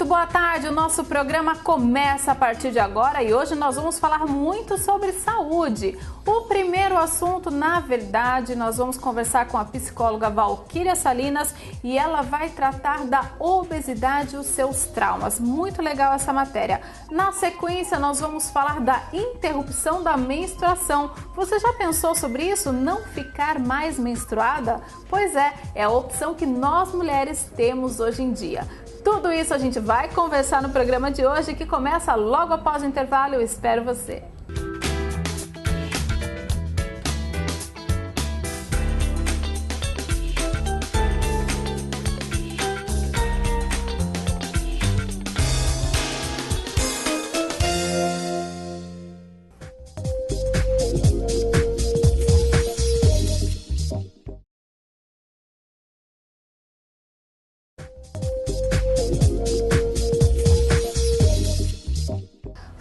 muito boa tarde. O nosso programa começa a partir de agora e hoje nós vamos falar muito sobre saúde. O primeiro assunto, na verdade, nós vamos conversar com a psicóloga Valquíria Salinas e ela vai tratar da obesidade e os seus traumas. Muito legal essa matéria. Na sequência, nós vamos falar da interrupção da menstruação. Você já pensou sobre isso? Não ficar mais menstruada? Pois é a opção que nós mulheres temos hoje em dia. Tudo isso a gente vai conversar no programa de hoje, que começa logo após o intervalo. Eu espero você.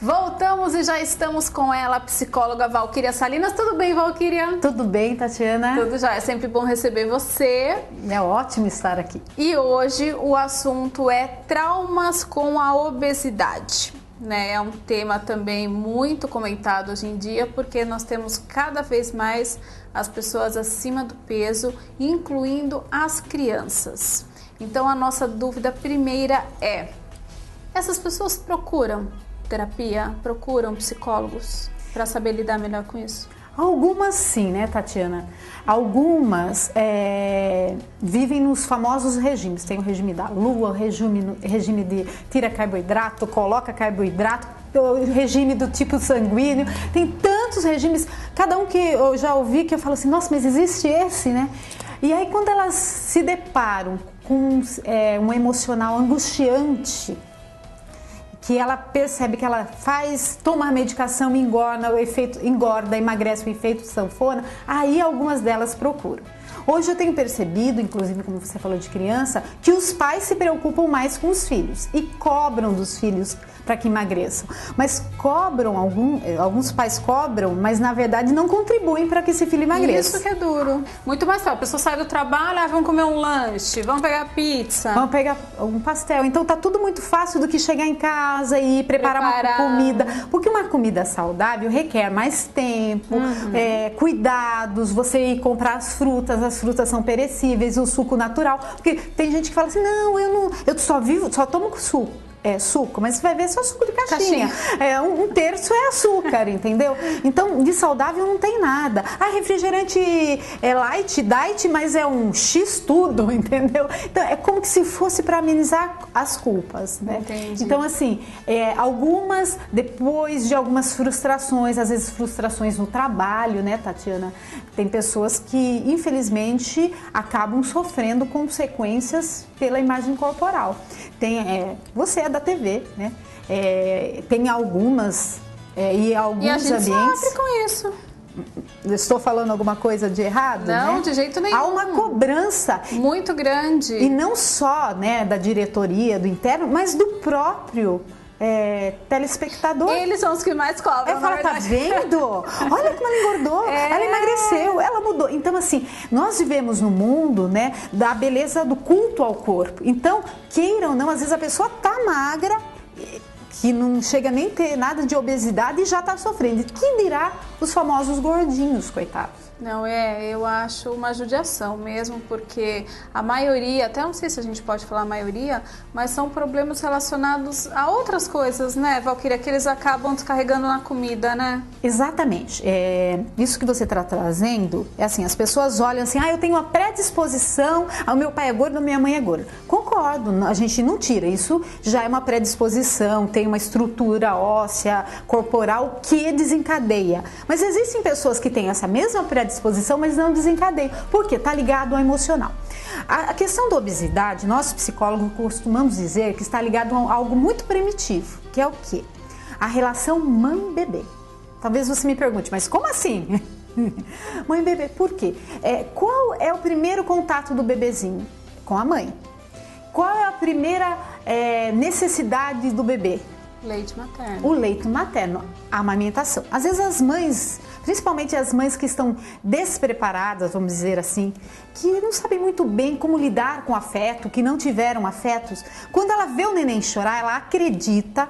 Voltamos e já estamos com ela, a psicóloga Valquíria Salinas. Tudo bem, Valquíria? Tudo bem, Tatiana? Tudo já. É sempre bom receber você. É ótimo estar aqui. E hoje o assunto é traumas com a obesidade. É um tema também muito comentado hoje em dia, porque nós temos cada vez mais as pessoas acima do peso, incluindo as crianças. Então a nossa dúvida primeira é: essas pessoas procuram terapia, procuram psicólogos para saber lidar melhor com isso? Algumas sim, né, Tatiana? Algumas vivem nos famosos regimes. Tem o regime da lua, o regime de tira carboidrato, coloca carboidrato, o regime do tipo sanguíneo. Tem tantos regimes, cada um que eu já ouvi que eu falo assim, nossa, mas existe esse, né? E aí quando elas se deparam com um emocional angustiante, que ela percebe que ela toma a medicação, engorda, emagrece, o efeito sanfona, aí algumas delas procuram. Hoje eu tenho percebido, inclusive como você falou de criança, que os pais se preocupam mais com os filhos e cobram dos filhos para que emagreçam. Mas alguns pais cobram, mas na verdade não contribuem para que esse filho emagreça. Isso que é duro. Muito mais fácil. A pessoa sai do trabalho, vamos comer um lanche, vamos pegar pizza. Vamos pegar um pastel. Então tá tudo muito fácil do que chegar em casa e preparar uma comida. Porque uma comida saudável requer mais tempo, cuidados, você ir comprar as frutas são perecíveis, o suco natural. Porque tem gente que fala assim, eu só tomo suco, mas você vai ver só suco de caixinha. Um terço é açúcar, entendeu? Então, de saudável não tem nada. Refrigerante é light, diet, mas é um X tudo, entendeu? Então, é como que se fosse para amenizar as culpas, né? Entendi. Então, assim, algumas, depois de algumas frustrações, às vezes frustrações no trabalho, né, Tatiana? Tem pessoas que, infelizmente, acabam sofrendo consequências pela imagem corporal. Você é da TV, né? Tem algumas e alguns ambientes. E a gente sofre com isso. Estou falando alguma coisa de errado? Não, né? de jeito nenhum. Há uma cobrança muito grande. E não só, né, da diretoria, do interno, mas do próprio telespectador. Eles são os que mais cobram. Fala, tá vendo? Olha como ela engordou, ela emagreceu, ela mudou. Então, assim, nós vivemos no mundo, né, da beleza do culto ao corpo. Então, queira ou não, às vezes a pessoa tá magra, que não chega nem a ter nada de obesidade e já tá sofrendo. Quem dirá os famosos gordinhos, coitados? Não, eu acho uma judiação mesmo, porque a maioria, até não sei se a gente pode falar a maioria, mas são problemas relacionados a outras coisas, né, Valquíria, que eles acabam descarregando na comida, né? Exatamente. Isso que você está trazendo, assim, as pessoas olham assim, eu tenho uma predisposição, o meu pai é gordo, a minha mãe é gorda. Concordo, a gente não tira, isso já é uma predisposição, tem uma estrutura óssea, corporal que desencadeia. Mas existem pessoas que têm essa mesma predisposição, mas não desencadeiam. Por quê? Está ligado ao emocional. A questão da obesidade, nós psicólogos costumamos dizer que está ligado a algo muito primitivo, que é o quê? A relação mãe-bebê. Talvez você me pergunte, mas como assim? Mãe-bebê, por quê? Qual é o primeiro contato do bebezinho? Com a mãe. Qual é a primeira necessidade do bebê? Leite materno. O leite materno, a amamentação. Às vezes as mães principalmente as mães que estão despreparadas, vamos dizer assim, que não sabem muito bem como lidar com afeto, que não tiveram afetos, quando ela vê o neném chorar, ela acredita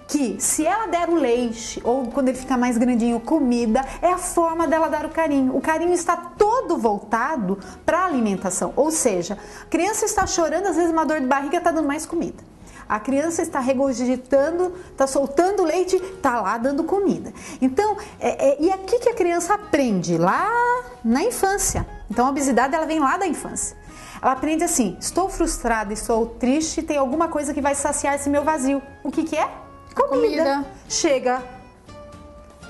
que se ela der o leite, ou quando ele ficar mais grandinho, comida, é a forma dela dar o carinho. O carinho está todo voltado para a alimentação, ou seja, a criança está chorando, às vezes uma dor de barriga, está dando mais comida. A criança está regurgitando, está soltando leite, está lá dando comida. Então, e aqui que a criança aprende? Lá na infância. Então, a obesidade ela vem lá da infância. Ela aprende assim, estou frustrada, estou triste, tem alguma coisa que vai saciar esse meu vazio. O que é? Comida. Chega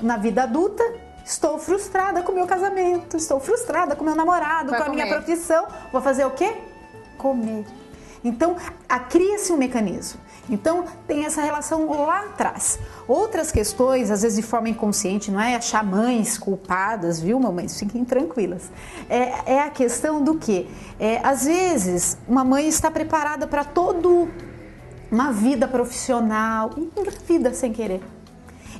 na vida adulta, estou frustrada com o meu casamento, estou frustrada com o meu namorado, com a minha profissão. Vou fazer o quê? Comer. Então, cria-se um mecanismo. Então, tem essa relação lá atrás. Outras questões, às vezes de forma inconsciente, não é achar mães culpadas, viu, mamães? Fiquem tranquilas. É a questão do quê? Às vezes, uma mãe está preparada para todo uma vida profissional, engravida sem querer.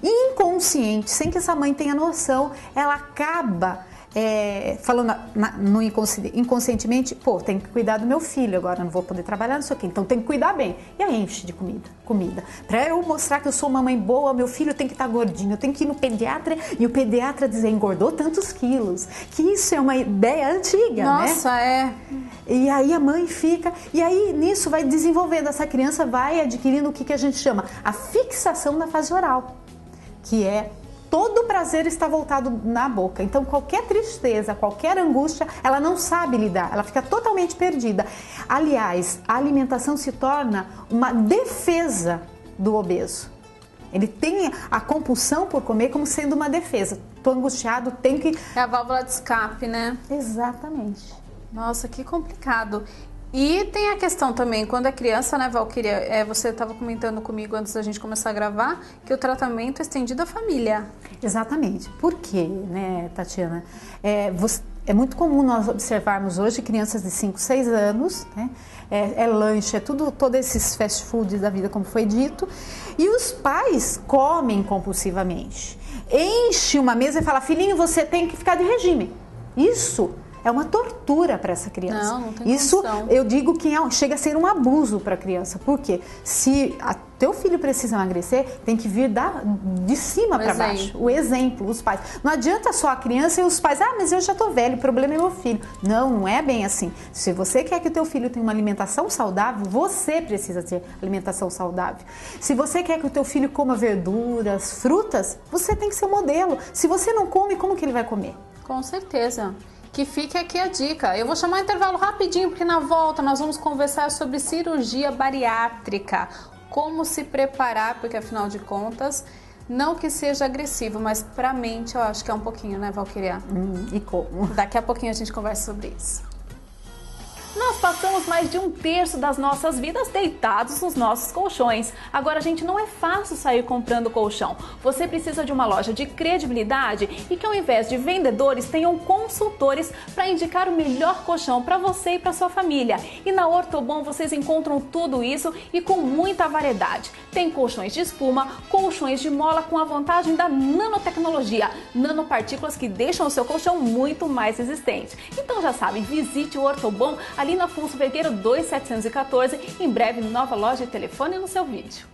Inconsciente, sem que essa mãe tenha noção, ela acaba falando no inconscientemente, pô, tem que cuidar do meu filho, agora não vou poder trabalhar nisso aqui, então tem que cuidar bem. E aí enche de comida. Para eu mostrar que eu sou uma mãe boa, meu filho tem que estar gordinho, eu tenho que ir no pediatra e o pediatra dizer, engordou tantos quilos. Que isso é uma ideia antiga, Nossa, né? E aí a mãe fica, e aí nisso vai desenvolvendo, essa criança vai adquirindo o que a gente chama a fixação da fase oral, que é todo o prazer está voltado na boca. Então, qualquer tristeza, qualquer angústia, ela não sabe lidar, ela fica totalmente perdida. Aliás, a alimentação se torna uma defesa do obeso. Ele tem a compulsão por comer como sendo uma defesa. Estou angustiado, tenho que... É a válvula de escape, né? Exatamente. Nossa, que complicado. E tem a questão também, quando é criança, né, Valquíria, você estava comentando comigo antes da gente começar a gravar, que o tratamento é estendido à família. Exatamente. Por quê, né, Tatiana? É muito comum nós observarmos hoje crianças de 5, 6 anos, né? Lanche, todos esses fast foods da vida, como foi dito, e os pais comem compulsivamente. Enche uma mesa e fala, filhinho, você tem que ficar de regime. Isso é uma tortura para essa criança. Não tem Isso, condição. eu digo que chega a ser um abuso para a criança. Por quê? Se teu filho precisa emagrecer, tem que vir de cima para baixo. O exemplo, os pais. Não adianta só a criança e os pais, mas eu já estou velho, o problema é meu filho. Não é bem assim. Se você quer que o teu filho tenha uma alimentação saudável, você precisa ter alimentação saudável. Se você quer que o teu filho coma verduras, frutas, você tem que ser o modelo. Se você não come, como que ele vai comer? Com certeza. Que fique aqui a dica. Eu vou chamar um intervalo rapidinho, porque na volta nós vamos conversar sobre cirurgia bariátrica. Como se preparar, porque afinal de contas, não que seja agressivo, mas para a mente eu acho que é um pouquinho, né, Valquíria? E como? Daqui a pouquinho a gente conversa sobre isso. Nós passamos mais de 1/3 das nossas vidas deitados nos nossos colchões. Agora, gente, não é fácil sair comprando colchão. Você precisa de uma loja de credibilidade e que, ao invés de vendedores, tenham consultores para indicar o melhor colchão para você e para sua família. E na Ortobon vocês encontram tudo isso e com muita variedade. Tem colchões de espuma, colchões de mola com a vantagem da nanotecnologia, nanopartículas que deixam o seu colchão muito mais resistente. Então já sabe, visite o Ortobon ali na Afonso Vergueiro 2714, em breve nova loja e telefone no seu vídeo.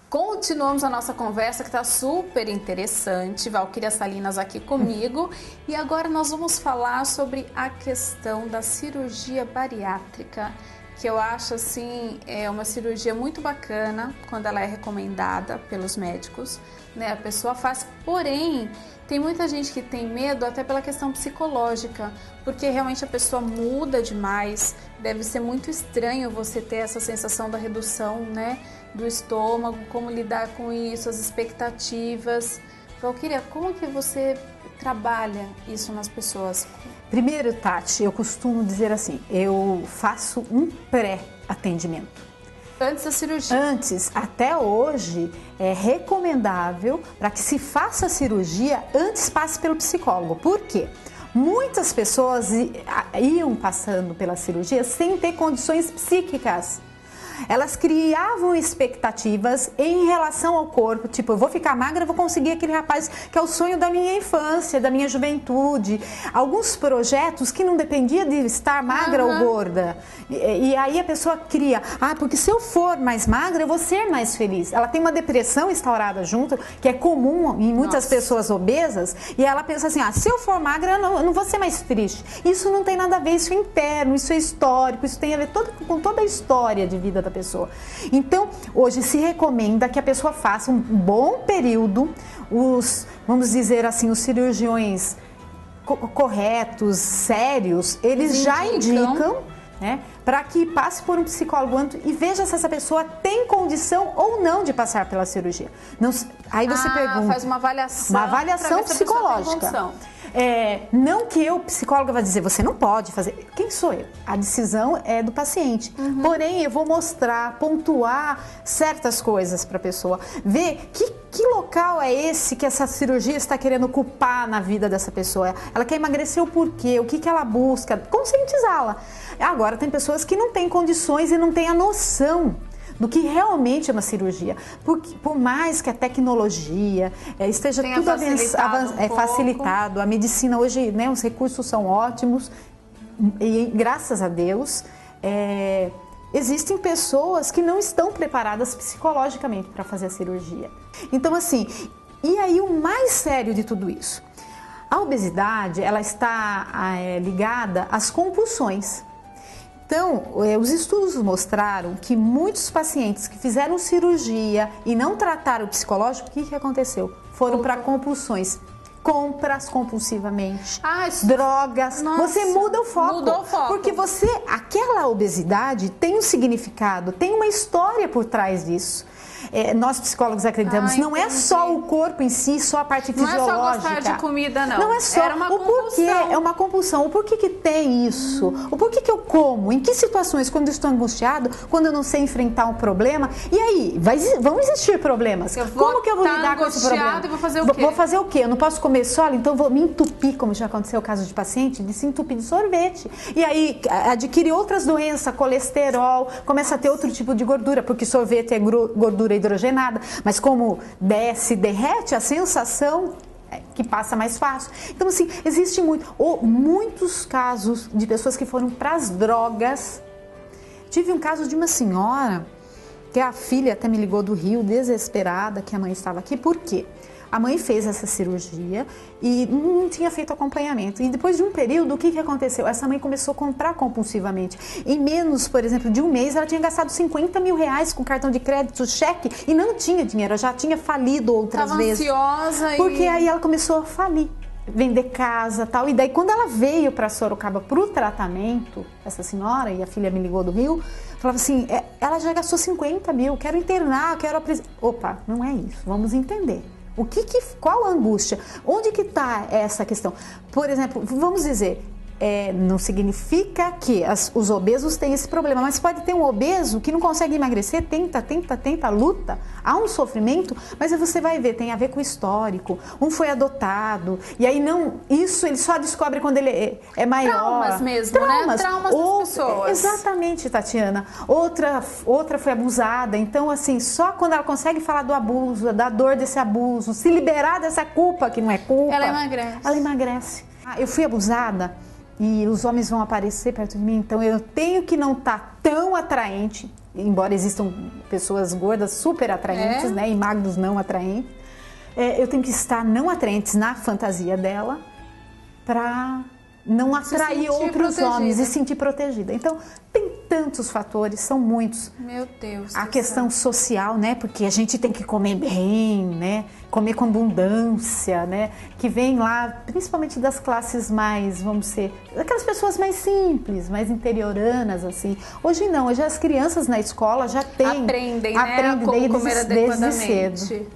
Continuamos a nossa conversa que está super interessante, Valquíria Salinas aqui comigo, e agora nós vamos falar sobre a questão da cirurgia bariátrica, que eu acho assim é uma cirurgia muito bacana quando ela é recomendada pelos médicos, né? A pessoa faz, porém tem muita gente que tem medo até pela questão psicológica, porque realmente a pessoa muda demais, deve ser muito estranho você ter essa sensação da redução, né, do estômago, como lidar com isso, as expectativas. Valquíria, como que você trabalha isso nas pessoas? Primeiro, Tati, eu costumo dizer assim, eu faço um pré-atendimento. Antes da cirurgia? Antes, até hoje, é recomendável para que se faça a cirurgia, antes passe pelo psicólogo. Por quê? Muitas pessoas iam passando pela cirurgia sem ter condições psíquicas. Elas criavam expectativas em relação ao corpo, tipo, eu vou ficar magra, eu vou conseguir aquele rapaz que é o sonho da minha infância, da minha juventude. Alguns projetos que não dependia de estar magra ou gorda. E aí a pessoa cria, porque se eu for mais magra, eu vou ser mais feliz. Ela tem uma depressão instaurada junto, que é comum em muitas pessoas obesas, e ela pensa assim, se eu for magra, eu não vou ser mais triste. Isso não tem nada a ver, isso é interno, isso é histórico, isso tem a ver com toda a história de vida da pessoa. Então, hoje se recomenda que a pessoa faça um bom período, vamos dizer assim, os cirurgiões corretos, sérios, eles já indicam, né, para que passe por um psicólogo e veja se essa pessoa tem condição ou não de passar pela cirurgia. Não, aí você pergunta. Faz uma avaliação. Uma avaliação psicológica. Não que eu, psicóloga, vá dizer, você não pode fazer. Quem sou eu? A decisão é do paciente. Porém, eu vou mostrar, pontuar certas coisas para a pessoa. Ver que local é esse que essa cirurgia está querendo ocupar na vida dessa pessoa. Ela quer emagrecer o porquê, o que ela busca, conscientizá-la. Agora, tem pessoas que não têm condições e não têm a noção do que realmente é uma cirurgia. Porque, por mais que a tecnologia esteja tudo facilitado, a medicina hoje, né, os recursos são ótimos e graças a Deus, existem pessoas que não estão preparadas psicologicamente para fazer a cirurgia. Então, assim, e aí o mais sério de tudo isso? A obesidade, ela está ligada às compulsões. Então, os estudos mostraram que muitos pacientes que fizeram cirurgia e não trataram o psicológico, o que aconteceu? Foram para compulsões. Compras compulsivamente, drogas, você muda o foco. Mudou o foco. Porque aquela obesidade tem um significado, tem uma história por trás disso. Nós psicólogos acreditamos, não é só o corpo em si, só a parte fisiológica. Não é só gostar de comida, não. Não é só. Era uma porquê é uma compulsão. O porquê que tem isso? O porquê que eu como? Em que situações? Quando eu estou angustiado? Quando eu não sei enfrentar um problema? E aí? Vão existir problemas. Como que eu vou lidar com esse problema? E vou fazer o quê? Vou fazer o quê? Eu não posso comer sólido, então vou me entupir, como já aconteceu o caso de paciente, de se entupir de sorvete. E aí adquire outras doenças, colesterol, começa a ter outro tipo de gordura, porque sorvete é gordura hidrogenada, mas como derrete, a sensação que passa mais fácil. Então, assim, existe muitos casos de pessoas que foram para as drogas. Tive um caso de uma senhora que a filha até me ligou do Rio, desesperada, que a mãe estava aqui. Por quê? A mãe fez essa cirurgia e não tinha feito acompanhamento. E depois de um período, o que aconteceu? Essa mãe começou a comprar compulsivamente. Em menos, por exemplo, de um mês, ela tinha gastado 50 mil reais com cartão de crédito, cheque, e não tinha dinheiro. Ela já tinha falido outras vezes. Estava ansiosa. Porque aí ela começou a falir, vender casa e tal. E daí, quando ela veio para Sorocaba para o tratamento, essa senhora, e a filha me ligou do Rio, falava assim, ela já gastou 50 mil, quero internar, quero... Opa, não é isso, vamos entender. Qual a angústia? Onde que está essa questão? Por exemplo, vamos dizer, não significa que os obesos têm esse problema, mas pode ter um obeso que não consegue emagrecer, tenta, luta, há um sofrimento, mas você vai ver, tem a ver com o histórico, um foi adotado, e aí isso ele só descobre quando ele é maior. Traumas mesmo, né? Traumas das pessoas. Exatamente, Tatiana. Outra foi abusada, então assim, só quando ela consegue falar do abuso, da dor desse abuso, se liberar dessa culpa, que não é culpa, ela emagrece. Eu fui abusada, e os homens vão aparecer perto de mim, então eu tenho que não estar tão atraente, embora existam pessoas gordas super atraentes, né, e magros não atraentes, eu tenho que estar não atraentes na fantasia dela para não atrair outros homens e sentir protegida. Então, tem tantos fatores, são muitos. Meu Deus. A questão social, né? Porque a gente tem que comer bem, né? Comer com abundância, né? Que vem lá, principalmente das classes mais, vamos ser, aquelas pessoas mais simples, mais interioranas, assim. Hoje não, hoje as crianças na escola já aprendem, né? Como comer adequadamente. Desde cedo.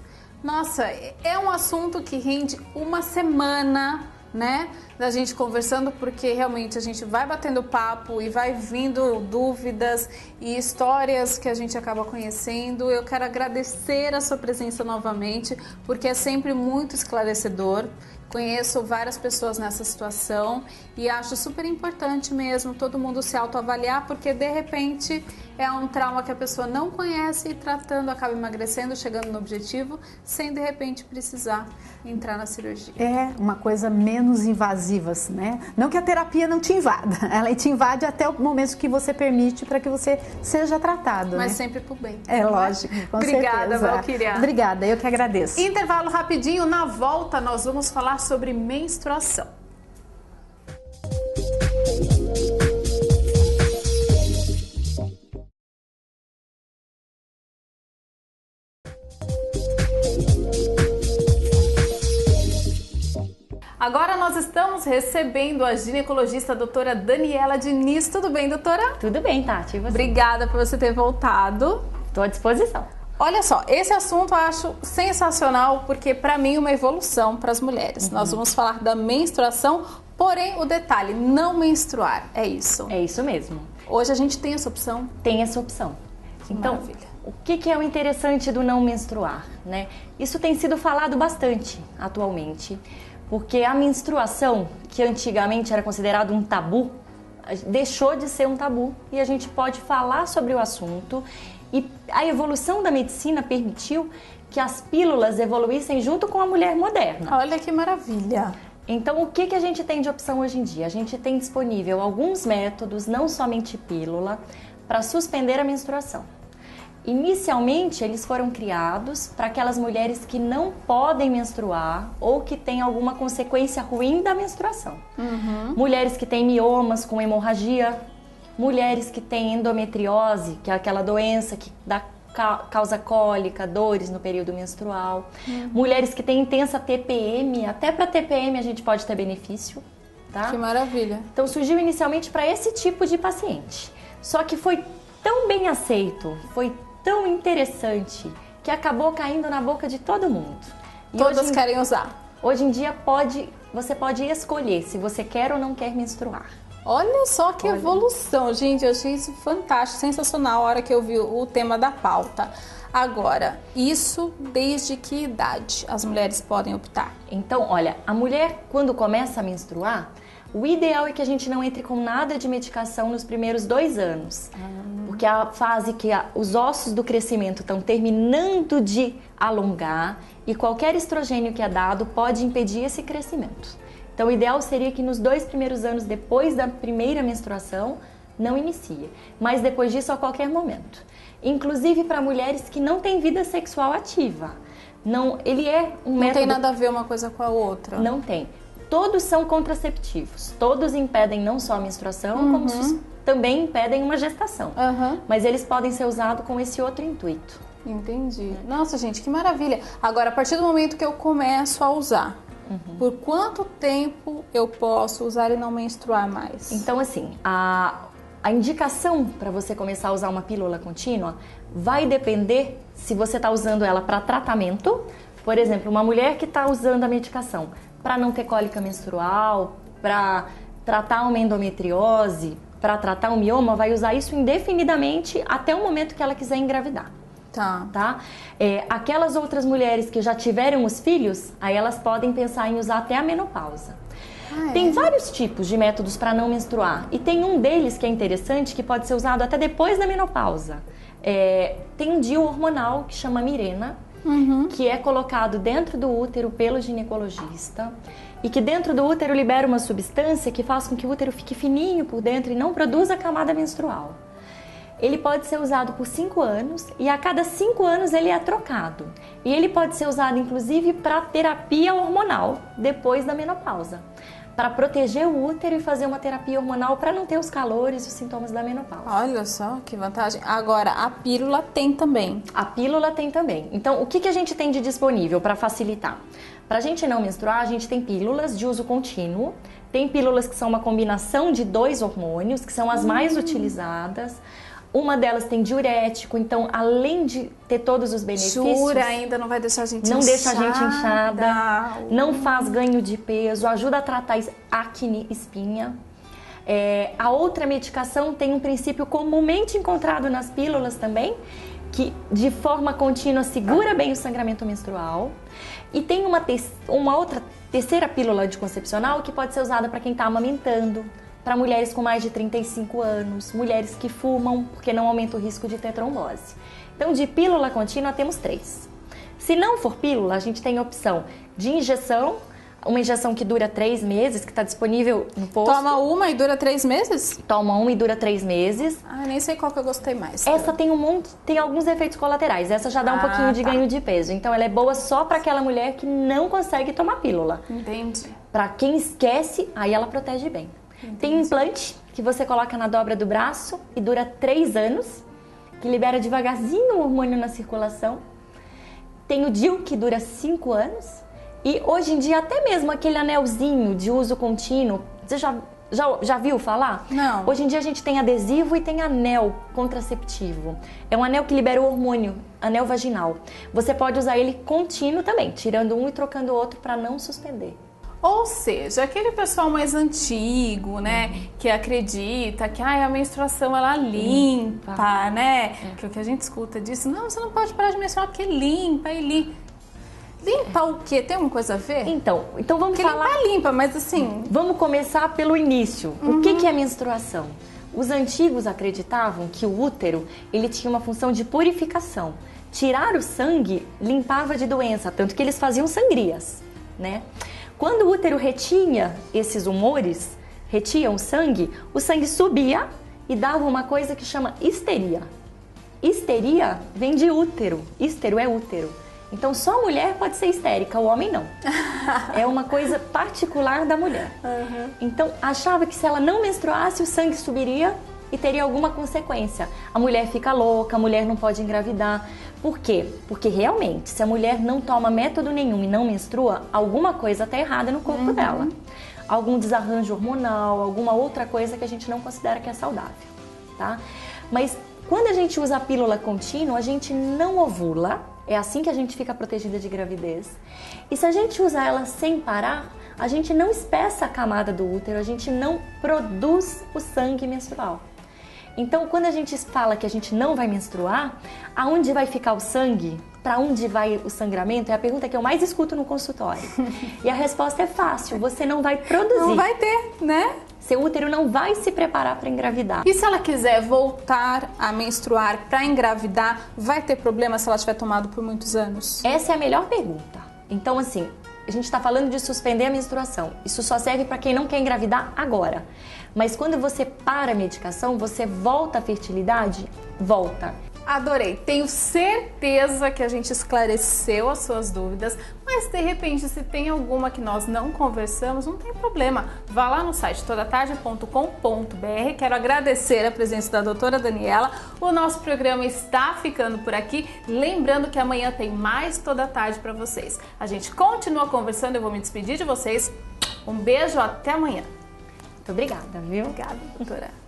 Nossa, é um assunto que rende uma semana, né, da gente conversando, porque realmente a gente vai batendo papo e vai vindo dúvidas e histórias que a gente acaba conhecendo. Eu quero agradecer a sua presença novamente, porque é sempre muito esclarecedor. Conheço várias pessoas nessa situação e acho super importante mesmo todo mundo se autoavaliar, porque de repente é um trauma que a pessoa não conhece e tratando acaba emagrecendo, chegando no objetivo, sem de repente precisar entrar na cirurgia. É uma coisa menos invasiva, né? Não que a terapia não te invada, ela te invade até o momento que você permite para que você seja tratado. Mas né? sempre pro bem. É lógico, com Obrigada, certeza. Valquíria. Obrigada, eu que agradeço. Intervalo rapidinho, na volta nós vamos falar sobre menstruação. Agora nós estamos recebendo a ginecologista a doutora Daniela Diniz. Tudo bem, doutora? Tudo bem, Tati. E você? Obrigada por você ter voltado. Estou à disposição. Olha só, esse assunto eu acho sensacional porque para mim é uma evolução para as mulheres. Nós vamos falar da menstruação, porém o detalhe, não menstruar, é isso? É isso mesmo. Hoje a gente tem essa opção? Tem essa opção. Então, maravilha. O que é o interessante do não menstruar, né? Isso tem sido falado bastante atualmente. Porque a menstruação, que antigamente era considerado um tabu, deixou de ser um tabu e a gente pode falar sobre o assunto. E a evolução da medicina permitiu que as pílulas evoluíssem junto com a mulher moderna. Olha que maravilha! Então, o que a gente tem de opção hoje em dia? A gente tem disponível alguns métodos, não somente pílula, para suspender a menstruação. Inicialmente, eles foram criados para aquelas mulheres que não podem menstruar ou que têm alguma consequência ruim da menstruação. Mulheres que têm miomas com hemorragia, mulheres que têm endometriose, que é aquela doença que causa cólica, dores no período menstrual. Mulheres que têm intensa TPM, até para TPM a gente pode ter benefício. Tá? Que maravilha! Então surgiu inicialmente para esse tipo de paciente. Só que foi tão bem aceito, foi tão interessante que acabou caindo na boca de todo mundo. E todas querem usar. Hoje em dia você pode escolher se você quer ou não quer menstruar. Olha só que evolução, gente, eu achei isso fantástico, sensacional a hora que eu vi o tema da pauta. Agora, isso desde que idade as mulheres podem optar? Então, olha, a mulher quando começa a menstruar, o ideal é que a gente não entre com nada de medicação nos primeiros 2 anos. Porque é a fase que os ossos do crescimento estão terminando de alongar e qualquer estrogênio que é dado pode impedir esse crescimento. Então, o ideal seria que nos 2 primeiros anos depois da primeira menstruação, não inicie. Mas depois disso, a qualquer momento. Inclusive para mulheres que não têm vida sexual ativa. Ele é um método... Não tem nada a ver uma coisa com a outra. Não tem. Todos são contraceptivos. Todos impedem não só a menstruação, como também impedem uma gestação. Mas eles podem ser usados com esse outro intuito. Entendi. Nossa, gente, que maravilha. Agora, a partir do momento que eu começo a usar, por quanto tempo eu posso usar e não menstruar mais? Então, assim, a indicação para você começar a usar uma pílula contínua vai depender se você está usando ela para tratamento. Por exemplo, uma mulher que está usando a medicação para não ter cólica menstrual, para tratar uma endometriose, para tratar um mioma, vai usar isso indefinidamente até o momento que ela quiser engravidar. Tá? Aquelas outras mulheres que já tiveram os filhos, aí elas podem pensar em usar até a menopausa. Tem vários tipos de métodos para não menstruar e tem um deles que é interessante que pode ser usado até depois da menopausa. Tem um DIU hormonal que chama Mirena, que é colocado dentro do útero pelo ginecologista e que dentro do útero libera uma substância que faz com que o útero fique fininho por dentro e não produza camada menstrual. Ele pode ser usado por 5 anos e a cada 5 anos ele é trocado. E ele pode ser usado inclusive para terapia hormonal depois da menopausa, para proteger o útero e fazer uma terapia hormonal para não ter os calores e os sintomas da menopausa. Olha só que vantagem. Agora, a pílula tem também. A pílula tem também. Então, o que a gente tem de disponível para facilitar? Para a gente não menstruar, a gente tem pílulas de uso contínuo. Tem pílulas que são uma combinação de 2 hormônios, que são as mais utilizadas. Uma delas tem diurético, então além de ter todos os benefícios... Jura, ainda não vai deixar a gente não inchada. Deixa a gente inchada, não faz ganho de peso, ajuda a tratar acne, espinha. A outra medicação tem um princípio comumente encontrado nas pílulas também, que de forma contínua segura bem o sangramento menstrual. E tem uma outra Terceira pílula anticoncepcional que pode ser usada para quem está amamentando, para mulheres com mais de 35 anos, mulheres que fumam, porque não aumenta o risco de ter trombose. Então, de pílula contínua, temos 3. Se não for pílula, a gente tem a opção de injeção, uma injeção que dura 3 meses, que está disponível no posto. Toma uma e dura 3 meses? Toma uma e dura 3 meses. Ah, nem sei qual que eu gostei mais. Essa tem alguns efeitos colaterais. Essa já dá um pouquinho de ganho de peso. Então, ela é boa só para aquela mulher que não consegue tomar pílula. Entendi. Para quem esquece, aí ela protege bem. Entendi. Tem um implante que você coloca na dobra do braço e dura 3 anos, que libera devagarzinho o hormônio na circulação. Tem o DIU, que dura 5 anos. E hoje em dia, até mesmo aquele anelzinho de uso contínuo, você já viu falar? Não. Hoje em dia a gente tem adesivo e tem anel contraceptivo. É um anel que libera o hormônio, anel vaginal. Você pode usar ele contínuo também, tirando um e trocando o outro para não suspender. Ou seja, aquele pessoal mais antigo, né, que acredita que a menstruação ela limpa, né? Que o que a gente escuta disso, não, você não pode parar de menstruar porque limpa e limpa. Limpa o quê? Tem alguma coisa a ver? Então vamos porque falar... limpa, mas assim... Vamos começar pelo início. O que é menstruação? Os antigos acreditavam que o útero ele tinha uma função de purificação. Tirar o sangue limpava de doença, tanto que eles faziam sangrias, né? Quando o útero retinha esses humores, retinha o sangue subia e dava uma coisa que chama histeria. Histeria vem de útero. Histero é útero. Então, só a mulher pode ser histérica, o homem não. É uma coisa particular da mulher. Então, achava que se ela não menstruasse, o sangue subiria e teria alguma consequência. A mulher fica louca, a mulher não pode engravidar. Por quê? Porque realmente, se a mulher não toma método nenhum e não menstrua, alguma coisa está errada no corpo dela. Algum desarranjo hormonal, alguma outra coisa que a gente não considera que é saudável, tá? Mas quando a gente usa a pílula contínua, a gente não ovula. É assim que a gente fica protegida de gravidez. E se a gente usar ela sem parar, a gente não espessa a camada do útero, a gente não produz o sangue menstrual. Então, quando a gente fala que a gente não vai menstruar, aonde vai ficar o sangue? Para onde vai o sangramento? É a pergunta que eu mais escuto no consultório. E a resposta é fácil, você não vai produzir. Não vai ter, né? Seu útero não vai se preparar para engravidar. E se ela quiser voltar a menstruar para engravidar, vai ter problema se ela tiver tomado por muitos anos? Essa é a melhor pergunta. Então, assim, a gente está falando de suspender a menstruação. Isso só serve para quem não quer engravidar agora. Mas quando você para a medicação, você volta à fertilidade? Volta. Adorei, tenho certeza que a gente esclareceu as suas dúvidas, mas de repente se tem alguma que nós não conversamos, não tem problema. Vá lá no site todatarde.com.br. Quero agradecer a presença da doutora Daniela. O nosso programa está ficando por aqui. Lembrando que amanhã tem mais Toda Tarde para vocês. A gente continua conversando, eu vou me despedir de vocês. Um beijo, até amanhã. Muito obrigada, viu? Obrigada, doutora.